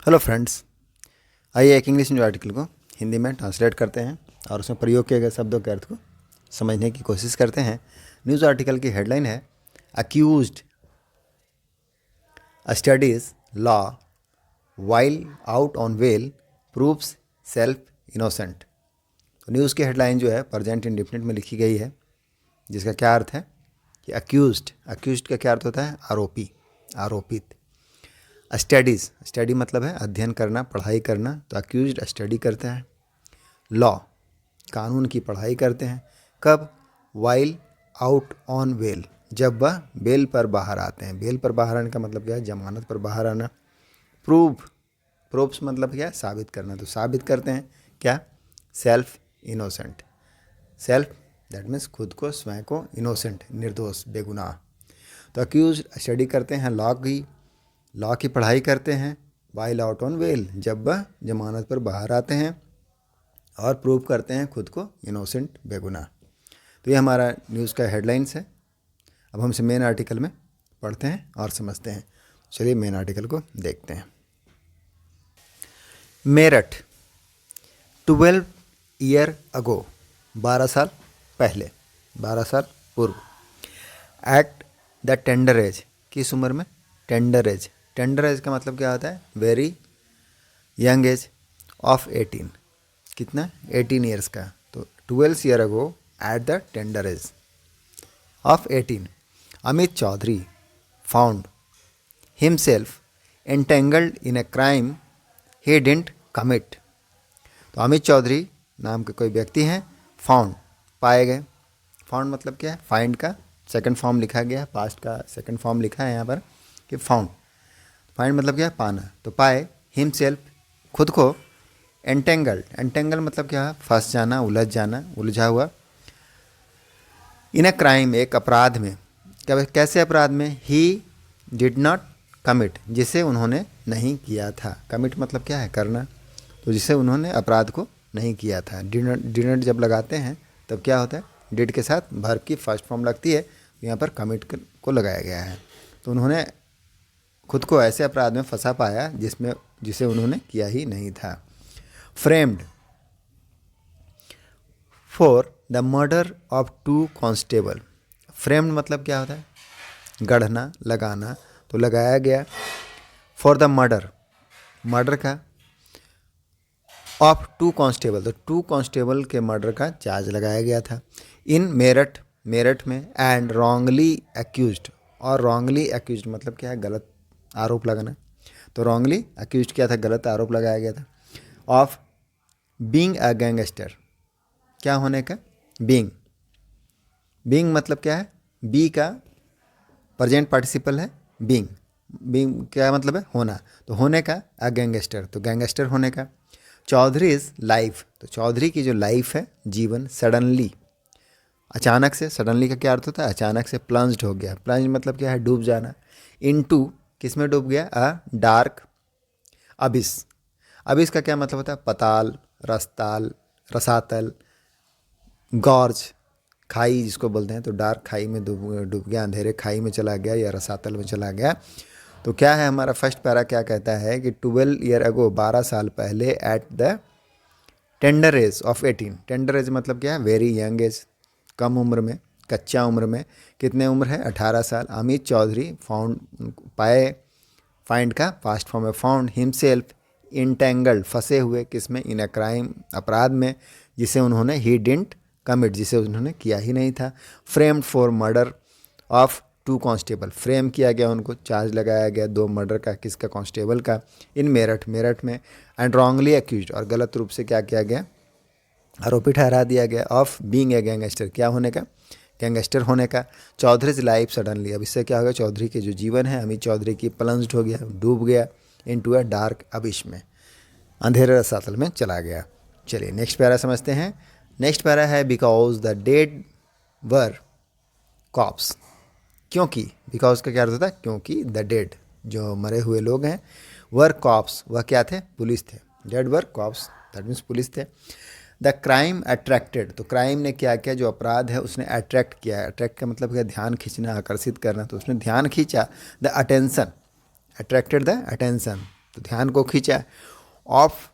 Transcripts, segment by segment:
Hello friends, आइए एक English news article को हिंदी में ट्रांसलेट करते हैं और उसमें प्रयोग किए गए शब्दों के अर्थ को समझने की कोशिश करते हैं। न्यूज़ आर्टिकल की हेडलाइन है accused studies law while out on bail proves self innocent. तो न्यूज़ की हेडलाइन जो है प्रेजेंट इंडेफिनिट में लिखी गई है, जिसका क्या अर्थ है कि अक्यूज्ड का क्या अर्थ होता है? आरोपित। स्टडीज़, स्टडी मतलब है अध्ययन करना, पढ़ाई करना, तो अक्यूज्ड स्टडी करते हैं। लॉ, कानून की पढ़ाई करते हैं। कब? वाइल आउट ऑन बेल, जब वह बेल पर बाहर आते हैं। बेल पर बाहर आने का मतलब क्या है? जमानत पर बाहर आना। प्रूव्स मतलब क्या है? साबित करना, तो साबित करते हैं क्या? Self innocent. Self that means खुद को, स्वयं को, इनोसेंट निर्दोष, बेगुनाह। तो अक्यूज्ड स्टडी करते हैं लॉ की पढ़ाई करते हैं। वाइल आउट ऑन बेल, जब वह जमानत पर बाहर आते हैं, और प्रूव करते हैं खुद को इनोसेंट, बेगुनाह। तो ये हमारा न्यूज़ का हेडलाइंस है। अब हम इसे मेन आर्टिकल में पढ़ते हैं और समझते हैं। चलिए मेन आर्टिकल को देखते हैं। मेरठ 12 ईयर अगो, 12 साल पहले, 12 साल पूर्व। एट द टेंडर एज, किस उम्र में? Tender as. टेंडर एज का मतलब क्या होता है? Very young age of 18। कितना? 18 ईयर्स का। तो 12 year ago at the tender age of 18, Amit Chaudhary found himself entangled in a crime he didn't commit. तो अमित चौधरी नाम के कोई व्यक्ति हैं, फाउंड पाए गए। फाउंड मतलब क्या है? फाइंड का सेकंड फॉर्म लिखा गया है, पास्ट का सेकंड फॉर्म लिखा है यहाँ पर कि फाउंड। फाइंड मतलब क्या है? पाना। तो पाए, हिमसेल्फ खुद को, एंटेंगल मतलब क्या है? फंस जाना, उलझ जाना, उलझा हुआ। इन अ क्राइम, एक अपराध में। कैसे अपराध में? ही डिड नॉट कमिट, जिसे उन्होंने नहीं किया था। कमिट मतलब क्या है? करना। तो जिसे उन्होंने अपराध को नहीं किया था। डिड जब लगाते हैं तब क्या होता है? डिड के साथ वर्ब की फर्स्ट फॉर्म लगती है, यहाँ पर कमिट को लगाया गया है। तो उन्होंने खुद को ऐसे अपराध में फंसा पाया जिसे उन्होंने किया ही नहीं था। Framed for the murder of 2 constable. Framed मतलब क्या होता है? गढ़ना, लगाना। तो लगाया गया फॉर द मर्डर का ऑफ 2 कांस्टेबल, तो 2 कांस्टेबल के मर्डर का चार्ज लगाया गया था। इन मेरठ में, एंड रॉन्गली एक्यूज्ड, और रॉन्गली एक्यूज्ड मतलब क्या है? गलत आरोप लगाना। तो रॉन्गली एक्यूज्ड क्या था? गलत आरोप लगाया गया था। ऑफ बीइंग अ गैंगस्टर, क्या होने का? बीइंग मतलब क्या है? बी का प्रेजेंट पार्टिसिपल है बीइंग क्या मतलब है? होना। तो होने का अ गैंगस्टर, तो गैंगस्टर होने का। चौधरी इज लाइफ, तो चौधरी की जो लाइफ है, जीवन, सडनली, अचानक से। सडनली का क्या अर्थ होता है? अचानक से। प्लंज्ड हो गया। प्लंज मतलब क्या है? डूब जाना। इनटू, किस में डूब गया? अ डार्क अबिस। अबिस का क्या मतलब होता है? पताल, रसताल, रसातल, गॉर्ज, खाई जिसको बोलते हैं। तो डार्क खाई में डूब गया, अंधेरे खाई में चला गया, या रसातल में चला गया। तो क्या है हमारा फर्स्ट पैरा? क्या कहता है कि 12 ईयर अगो, 12 साल पहले, eight the tender age of 18। Tender as मतलब क्या है? वेरी यंग एज, कम उम्र में, कच्चा उम्र में। कितने उम्र है? 18 साल। अमित चौधरी फाउंड पाए, फाइंड का पास्ट फॉर्म है फाउंड, हिमसेल्फ इंटेंगल्ड फंसे हुए, किसमें? इन अ क्राइम, अपराध में, जिसे उन्होंने ही डिडंट कमिट, जिसे उन्होंने किया ही नहीं था। Framed for murder of 2 constable, frame किया गया उनको, चार्ज लगाया गया 2 मर्डर का। किसका? कांस्टेबल का। इन मेरठ में। एंड रॉन्गली एक्यूज्ड, और गलत रूप से क्या किया गया? आरोपी ठहरा दिया गया। ऑफ बीइंग ए गैंगस्टर, क्या होने का? गैंगस्टर होने का। चौधरीज लाइफ सडनली, अब इससे क्या होगा? चौधरी के जो जीवन है, अमित चौधरी की, प्लंज्ड हो गया, डूब गया, इनटू अ डार्क अबिश में, अंधेरे रसातल में चला गया। चलिए नेक्स्ट पैरा समझते हैं। नेक्स्ट पैरा है because the dead were cops, क्योंकि। बिकॉज का क्या अर्थ होता है? क्योंकि। द डेड, जो मरे हुए लोग हैं, वर कॉप्स, वह क्या थे? पुलिस थे। Dead were cops that means police थे। द क्राइम अट्रैक्टेड, तो क्राइम ने क्या किया? जो अपराध है उसने अट्रैक्ट किया। अट्रैक्ट का मतलब क्या? ध्यान खींचना, आकर्षित करना। तो उसने ध्यान खींचा, the attention, attracted the attention, तो ध्यान को खींचा of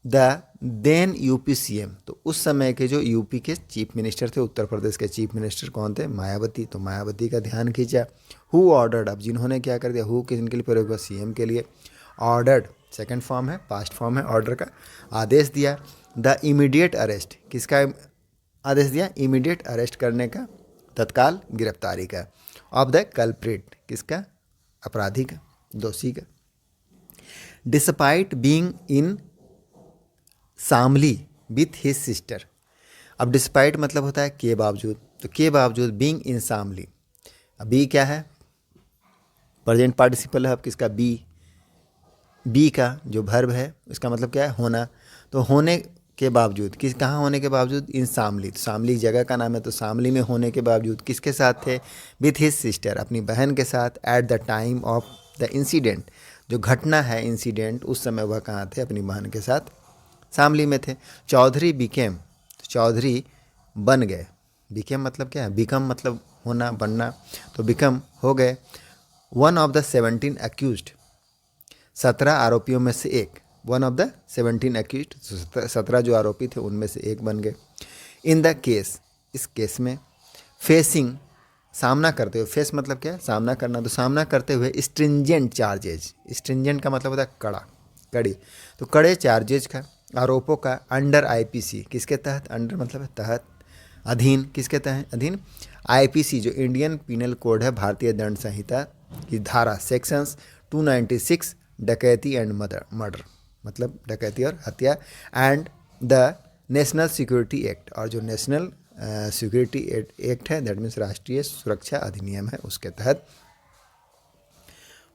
the then UP CM, तो उस समय के जो यूपी के चीफ मिनिस्टर थे, उत्तर प्रदेश के चीफ मिनिस्टर कौन थे, मायावती, तो मायावती का ध्यान खींचा। हु ऑर्डर्ड, अब जिन्होंने क्या कर दिया, हु किन के लिए प्रयोग हुआ, सीएम के लिए। ऑर्डर्ड सेकंड फॉर्म है, पास्ट फॉर्म है ऑर्डर का, आदेश दिया। द इमीडिएट अरेस्ट, किसका आदेश दिया, इमीडिएट अरेस्ट करने का, तत्काल गिरफ्तारी का। ऑफ द कल्प्रिट, किसका, अपराधी का, दोषी का। Despite being in Shamli with his sister, अब डिस्पाइट मतलब होता है के बावजूद, तो के बावजूद, बीइंग इन शामली, अब बी क्या है, प्रेजेंट पार्टिसिपल है, अब किसका, बी का जो वर्ब है इसका मतलब क्या है, होना, तो होने के बावजूद, किस कहाँ होने के बावजूद, इन शामली, तो शामली जगह का नाम है, तो शामली में होने के बावजूद किसके साथ थे, विथ हिज सिस्टर, अपनी बहन के साथ। At the time of the incident, जो घटना है इंसिडेंट, उस समय वह कहाँ थे, अपनी बहन के साथ शामली में थे। चौधरी बिकेम, तो चौधरी बन गए, बिकेम मतलब क्या है, बिकम मतलब होना, बनना, तो बिकम हो गए। वन ऑफ द 17 अक्यूज्ड, 17 आरोपियों में से एक, वन ऑफ द 17 अक्यूज्ड, 17 जो आरोपी थे उनमें से एक बन गए। इन द केस, इस केस में। फेसिंग, सामना करते हुए, फेस मतलब क्या है, सामना करना, तो सामना करते हुए स्ट्रिंजेंट चार्जेज, स्ट्रिंजेंट का मतलब होता है कड़ा, कड़ी, तो कड़े चार्जेज का, आरोपों का, अंडर आईपीसी, किसके तहत, अंडर मतलब है तहत, अधीन, किसके तहत, अधीन, आईपीसी जो इंडियन पिनल कोड है, भारतीय दंड संहिता की धारा, सेक्शंस 296, डकैती एंड मर्डर, मतलब डकैती और हत्या, and the national security act, और जो नेशनल सिक्योरिटी एक्ट है, दैट मीन्स राष्ट्रीय सुरक्षा अधिनियम है, उसके तहत।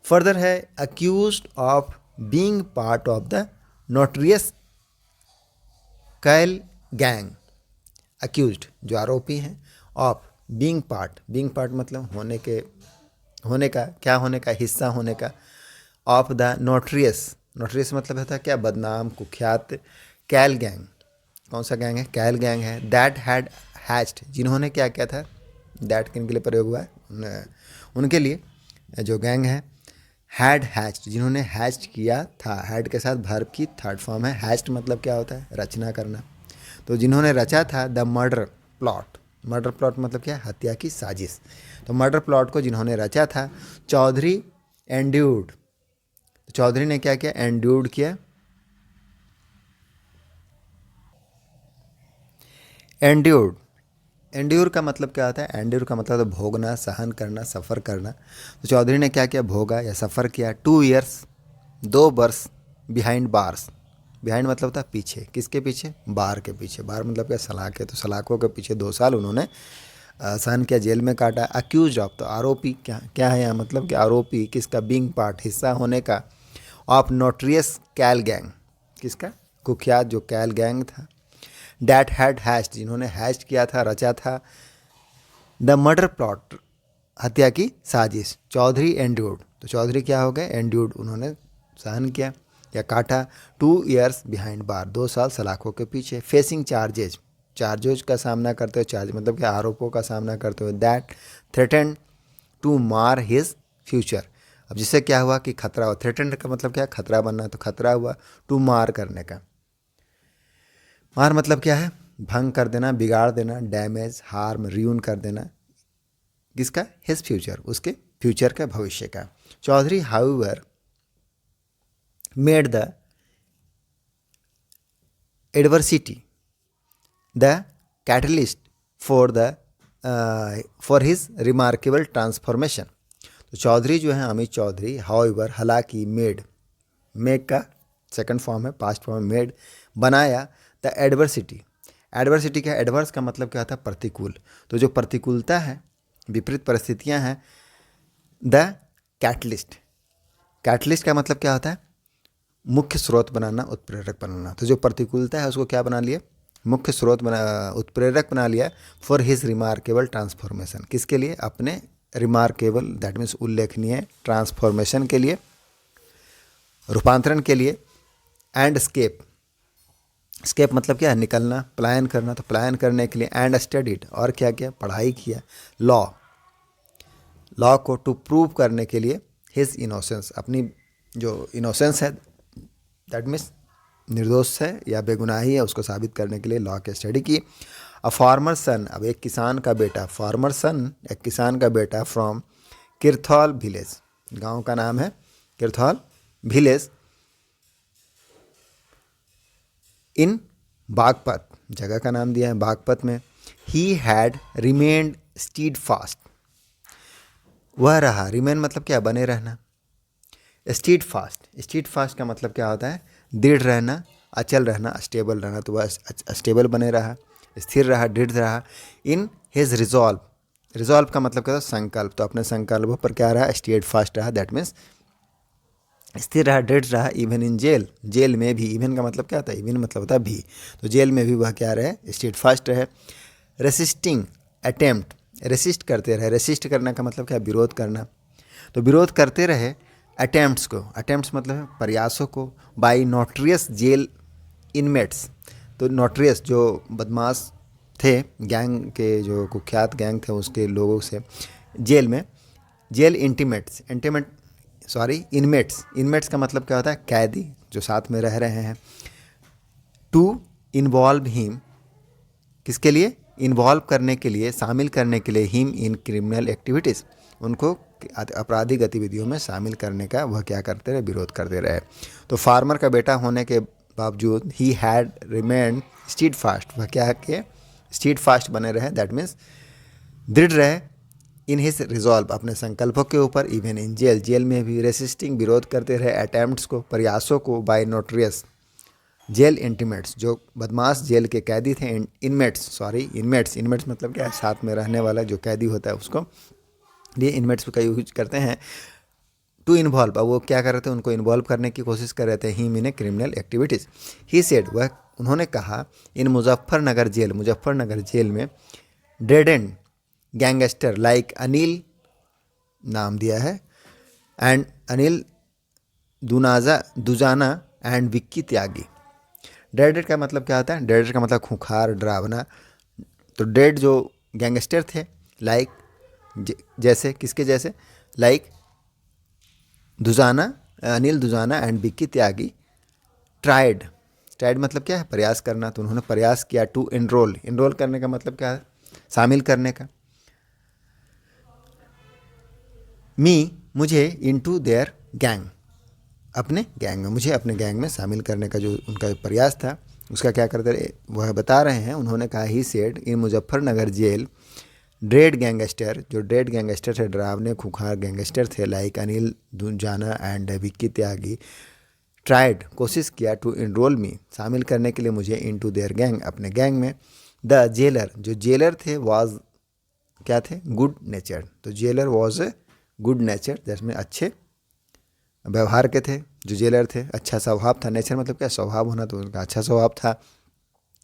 फर्दर है accused of being part of the notorious Kail gang, accused जो आरोपी हैं, of being part, being part मतलब होने का, क्या होने का, हिस्सा होने का, ऑफ द नोटरियस, नोटरियस मतलब होता है क्या, बदनाम, कुख्यात, कैल गैंग, कौन सा गैंग है, कैल गैंग है। दैट हैड हैच्ड, जिन्होंने क्या किया था, दैट किन के लिए प्रयोग हुआ है, उनके लिए, जो गैंग है। हैड हैच्ड, जिन्होंने हैच्ड किया था, हैड के साथ वर्ब की थर्ड फॉर्म है, हैच्ड मतलब क्या होता है, रचना करना, तो जिन्होंने रचा था the murder plot, murder plot मतलब क्या, हत्या की साजिश, तो मर्डर प्लॉट को जिन्होंने रचा था। चौधरी एंड्यूर्ड, चौधरी ने क्या किया, एंड्यूर्ड किया, एंड्यूर्ड, एंड्यूर का मतलब क्या होता है, एंड्यूर का मतलब तो भोगना, सहन करना, सफ़र करना, तो चौधरी ने क्या किया, भोगा या सफ़र किया। 2 ईयर्स, 2 वर्ष, बिहाइंड बार्स, बिहाइंड मतलब होता है पीछे, किसके पीछे, बार के पीछे, बार मतलब क्या, सलाखे, तो सलाखों के पीछे 2 साल उन्होंने सहन किया, जेल में काटा। अक्यूज ऑफ, तो आरोपी, क्या है यहाँ, मतलब कि आरोपी किसका, बीइंग पार्ट, हिस्सा होने का, ऑफ नोटरियस कैल गैंग, किसका, कुख्यात जो कैल गैंग था। डैट हैड हैच्ड, जिन्होंने हैच किया था, रचा था। द मर्डर प्लॉट, हत्या की साजिश। चौधरी एंड्यूर्ड, तो चौधरी क्या हो गए, एंड्यूर्ड, उन्होंने सहन किया या काटा। 2 ईयर्स बिहाइंड बार, 2 साल सलाखों के पीछे। फेसिंग चार्जेज, चार्जेज का सामना करते हुए, चार्ज मतलब क्या, आरोपों का सामना करते हुए। दैट थ्रेटेंड टू मार हिज फ्यूचर, अब जिससे क्या हुआ कि खतरा हुआ, थ्रेटेंड का मतलब क्या, खतरा बनना, तो खतरा हुआ। टू मार करने का, मार मतलब क्या है, भंग कर देना, बिगाड़ देना, डैमेज, हार्म, रियून कर देना, किसका, हिज फ्यूचर, उसके फ्यूचर का, भविष्य का। Chaudhary however made the adversity the catalyst for his remarkable transformation, तो चौधरी जो है, अमित चौधरी, हाउएवर हालांकि, मेक का सेकंड फॉर्म है, पास्ट फॉर्म मेड, बनाया। द एडवर्सिटी, एडवर्सिटी का, एडवर्स का मतलब क्या होता है, प्रतिकूल, तो जो प्रतिकूलता है, विपरीत परिस्थितियां हैं। द कैटलिस्ट, कैटलिस्ट का मतलब क्या होता है, मुख्य स्रोत बनाना, उत्प्रेरक बनाना, तो जो प्रतिकूलता है उसको क्या बना लिया, मुख्य स्रोत बना, उत्प्रेरक बना लिया। फॉर हिज रिमार्केबल ट्रांसफॉर्मेशन, किसके लिए, अपने रिमार्केबल, दैट मीन्स उल्लेखनीय, ट्रांसफॉर्मेशन के लिए, रूपांतरण के लिए। एंड स्केप, स्केप मतलब क्या है, निकलना, पलायन करना, तो पलायन करने के लिए। एंड स्टडीड, और क्या किया, पढ़ाई किया। लॉ को टू प्रूव करने के लिए। हिज इनोसेंस, अपनी जो इनोसेंस है, दैट मीन्स निर्दोष है या बेगुनाही है, उसको साबित करने के लिए लॉ की स्टडी की। अ फार्मर सन, अब एक किसान का बेटा, फार्मर सन एक किसान का बेटा फ्रॉम किरथौल विलेज, गांव का नाम है किरथौल विलेज, इन बागपत, जगह का नाम दिया है बागपत में। He had remained stead fast, वह रहा, रिमेन मतलब क्या, बने रहना, स्टीड फास्ट का मतलब क्या होता है, दृढ़ रहना, अचल रहना, स्टेबल रहना, तो वह स्टेबल बने रहा, स्थिर रहा, दृढ़ रहा। इन हिज रिजॉल्व, रिजॉल्व का मतलब क्या होता है, संकल्प, तो अपने संकल्पों पर क्या रहा, स्टेड फास्ट रहा, दैट मीन्स स्थिर रहा, दृढ़ रहा। इवन इन जेल, जेल में भी, इवन का मतलब क्या होता है, इवन मतलब होता है भी, तो जेल में भी वह क्या रहे, स्टेड फास्ट रहे। रेसिस्टिंग अटेम्प्ट, रेसिस्ट करते रहे, रेसिस्ट करना का मतलब क्या, विरोध करना, तो विरोध करते रहे अटेम्प्ट्स को, अटेम्प्ट्स मतलब है प्रयासों को, बाय नोटरियस जेल इनमेट्स, तो नोटरियस जो बदमाश थे, गैंग के जो कुख्यात गैंग थे उसके लोगों से जेल में, जेल इंटीमेट्स, इनमेट्स का मतलब क्या होता है, कैदी जो साथ में रह रहे हैं। टू इन्वॉल्व हिम, किसके लिए, इन्वॉल्व करने के लिए, शामिल करने के लिए, हिम इन क्रिमिनल एक्टिविटीज़, उनको आपराधिक गतिविधियों में शामिल करने का वह क्या करते रहे, विरोध करते रहे। तो फार्मर का बेटा होने के बावजूद he had remained stead fast, वह क्या के स्टीड फास्ट बने रहे, दैट मीन्स दृढ़ रहे, इन हिज रिजॉल्व, अपने संकल्पों के ऊपर, इवन इन जेल, जेल में भी रेसिस्टिंग, विरोध करते रहे, अटैम्प्ट्स को, प्रयासों को, बाय नोटरियस जेल इंटीमेट्स, जो बदमाश जेल के कैदी थे, इनमेट्स मतलब क्या है, साथ में रहने वाला जो कैदी होता है उसको, ये इनमेट्स का यूज करते हैं। टू इन्वॉल्व, अब वो क्या कर रहे थे, उनको इन्वॉल्व करने की कोशिश कर रहे थे, he in criminal activities. He said, वह उन्होंने कहा, इन मुजफ्फरनगर जेल में डेडेंड गैंगस्टर लाइक अनिल, नाम दिया है, एंड अनिल दुजाना एंड विक्की त्यागी। डेडेड का मतलब क्या होता है, डेडेड का मतलब खूंखार, डरावना, तो डेड जो गैंगस्टर थे, लाइक जैसे, किसके जैसे, like Dujana, Anil Dujana and Vicky Tyagi. Tried मतलब क्या है, प्रयास करना, तो उन्होंने प्रयास किया। टू इनरोल करने का मतलब क्या है, शामिल करने का। मुझे इनटू देयर गैंग, अपने गैंग में, मुझे अपने गैंग में शामिल करने का जो उनका प्रयास था, उसका क्या करते रहे, वह बता रहे हैं। उन्होंने कहा, he said in Muzaffarnagar jail dread gangster, जो ड्रेड गैंगस्टर थे, डरावने खुखार गैंगस्टर थे, like Anil Dujana and Vicky Tyagi, tried, कोशिश किया, टू इनरोल मी, शामिल करने के लिए मुझे, इनटू देयर गैंग, अपने गैंग में। द जेलर, जो जेलर थे, वाज क्या थे, गुड नेचर, तो जेलर वाज गुड नेचर, जिसमें अच्छे व्यवहार के थे, जो जेलर थे, अच्छा स्वभाव था, नेचर मतलब क्या, स्वभाव होना, तो उनका अच्छा स्वभाव था।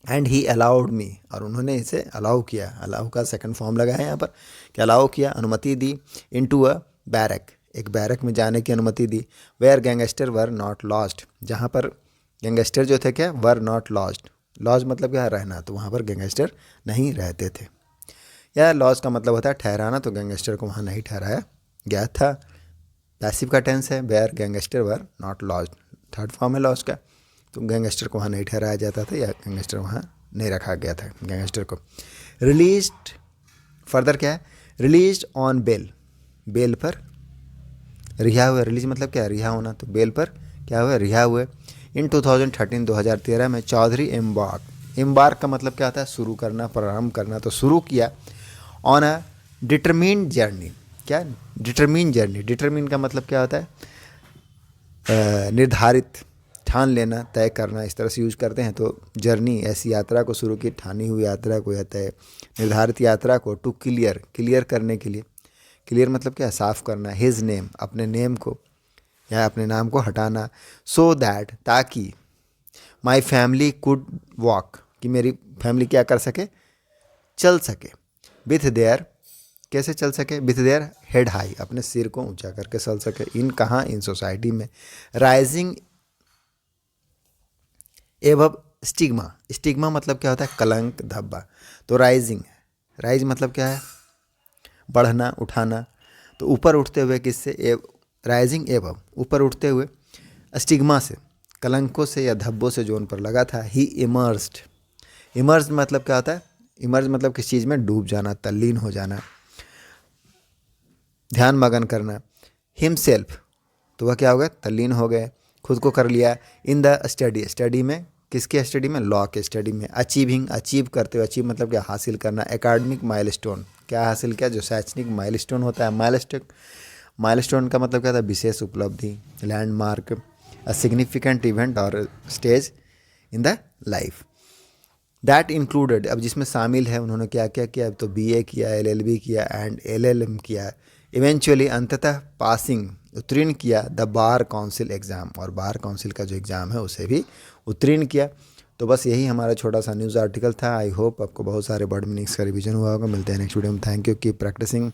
एंड ही अलाउड मी, और उन्होंने इसे अलाउ किया, अलाउ का सेकंड फॉर्म लगा है यहाँ पर, कि अलाउ किया, अनुमति दी, इनटू अ बैरक, एक बैरक में जाने की अनुमति दी। Where gangster were not lost, जहाँ पर गैंगस्टर जो थे क्या, वर नॉट लॉस्ट, लॉज मतलब क्या, रहना, तो वहाँ पर गैंगस्टर नहीं रहते थे। या लॉज का मतलब होता है ठहराना, तो गैंगस्टर को वहाँ नहीं ठहराया गया था। पैसिव का टेंस है, where gangster were not lost, third form है लॉज का, तो गैंगस्टर को वहाँ नहीं ठहराया जाता था, या गैंगस्टर वहाँ नहीं रखा गया था गैंगस्टर को। रिलीज्ड, फर्दर क्या है, रिलीज्ड ऑन बेल, बेल पर रिहा हुए, रिलीज मतलब क्या, रिहा होना, तो बेल पर क्या हुआ, रिहा हुए। इन 2013 में चौधरी एम्बार्क का मतलब क्या होता है, शुरू करना, प्रारंभ करना, तो शुरू किया। ऑन अ डिटरमिन्ड जर्नी, क्या, डिटरमिन का मतलब क्या होता है, निर्धारित, ठान लेना, तय करना, इस तरह से यूज करते हैं। तो जर्नी, ऐसी यात्रा को शुरू की, ठानी हुई यात्रा को, या तय निर्धारित यात्रा को। टू क्लियर करने के लिए, क्लियर मतलब क्या, साफ करना। हिज नेम, अपने नेम को या अपने नाम को हटाना। सो दैट, ताकि, माई फैमिली कुड वॉक, कि मेरी फैमिली क्या कर सके, चल सके। विथ देयर, कैसे चल सके, विथ देयर हेड हाई, अपने सिर को ऊंचा करके चल सके। इन कहाँ, इन सोसाइटी में। राइजिंग एबव स्टिग्मा, स्टिग्मा मतलब क्या होता है, कलंक, धब्बा, तो राइजिंग, राइज मतलब क्या है, बढ़ना, उठाना, तो ऊपर उठते हुए, किससे, राइजिंग एबव, ऊपर उठते हुए, स्टिग्मा से, कलंकों से या धब्बों से जो उन पर लगा था, ही इमर्स्ड। इमर्ज मतलब क्या होता है? इमर्ज मतलब किसी चीज़ में डूब जाना, तल्लीन हो जाना, ध्यान मगन करना। हिमसेल्फ, तो वह क्या हो गया? तल्लीन हो गए, खुद को कर लिया। इन द स्टडी, स्टडी में किसकी स्टडी में? लॉ के स्टडी में। अचीविंग, अचीव करते हुए, अचीव मतलब क्या? हासिल करना। एकेडमिक माइलस्टोन, क्या हासिल किया? जो शैक्षणिक माइलस्टोन होता है। माइलस्टोन का मतलब क्या था? विशेष उपलब्धि, लैंडमार्क, अ सिग्निफिकेंट इवेंट और stage in the life. That included, अब जिसमें शामिल है उन्होंने क्या क्या किया? तो बीए किया, एलएलबी किया एंड एलएलएम किया। इवेंचुअली, अंततः पासिंग, उत्तीर्ण किया द बार काउंसिल एग्ज़ाम, और बार काउंसिल का जो एग्ज़ाम है उसे भी उत्तीर्ण किया। तो बस यही हमारा छोटा सा न्यूज़ आर्टिकल था। आई होप आपको बहुत सारे वर्ड मीनिंग्स का रिवीजन हुआ होगा। मिलते हैं नेक्स्ट वीडियो में। Thank you, keep practising.